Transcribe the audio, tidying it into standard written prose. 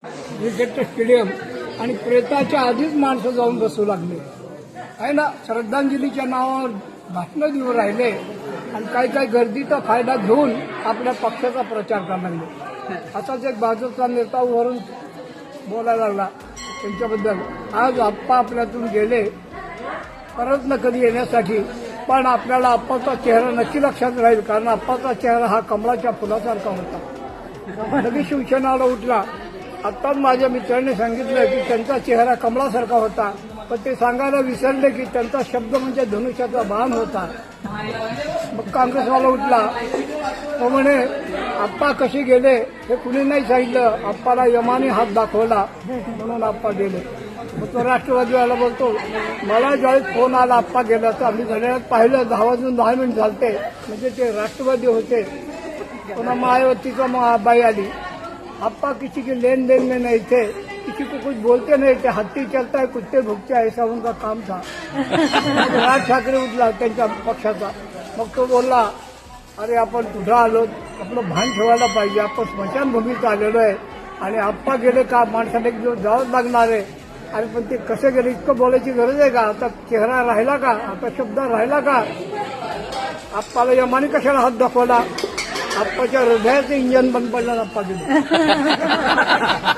Cricket stadium आणि प्रेताच्या आधीच माणसं जाऊन बसू लागले आहे ना. श्रद्धांजलीच्या नावावर भाषणं देऊ राहिले आणि काही गर्दीचा फायदा घेऊन आपल्या पक्षाचा प्रचार करायला लागले. आताच एक भाजपचा नेता वरून बोलायला लागला त्यांच्याबद्दल. आज आप्पा आपल्यातून गेले, परत न कधी येण्यासाठी, पण आपल्याला आप्पाचा चेहरा नक्की लक्षात राहील, कारण आप्पाचा चेहरा हा कमळाच्या फुलासारखा होता. लगेच शिवसेनाला उठला. आत्ताच माझ्या मित्रांनी सांगितलं की त्यांचा चेहरा कमळासारखा होता, पण ते सांगायला विसरले की त्यांचा शब्द म्हणजे धनुष्याचा बाण होता. मग काँग्रेसवाला उठला, तो म्हणे आप्पा कसे गेले हे कुणी नाही सांगितलं, आप्पाला यमाने हात दाखवला म्हणून आप्पा गेले. मग तो राष्ट्रवादीवाला बोलतो, मला ज्यावेळेस फोन आला आप्पा गेल्याचं, आम्ही घड्याळात पाहिलं 10 वाजून 10 मिनिट झालते, म्हणजे ते राष्ट्रवादी होते. पुन्हा मायावतीचा बाई आली, आप्पा किसी के लेन देन में नहीं थे, किसी को कुछ बोलते नहीं थे, हत्ती चलता है कुत्ते भुकते ऐसा उनका काम था. राज ठाकरे उठला त्यांच्या पक्षाचा. मग तो बोलला, अरे आपण कुठं आलो, आपलं भान ठेवायला पाहिजे, आपण स्मशानभूमीत आलेलो आहे आणि आप्पा गेले का माणसाला एक दिवस जावंच लागणार आहे. आणि पण ते कसे गेले इतकं बोलायची गरज आहे का? आता चेहरा राहिला का? आता शब्द राहिला का? आप्पाला यमाने कशाला हात दाखवला? आप्पाच्या हृदयाचं इंजन बंद पडलं आप्पा गेले.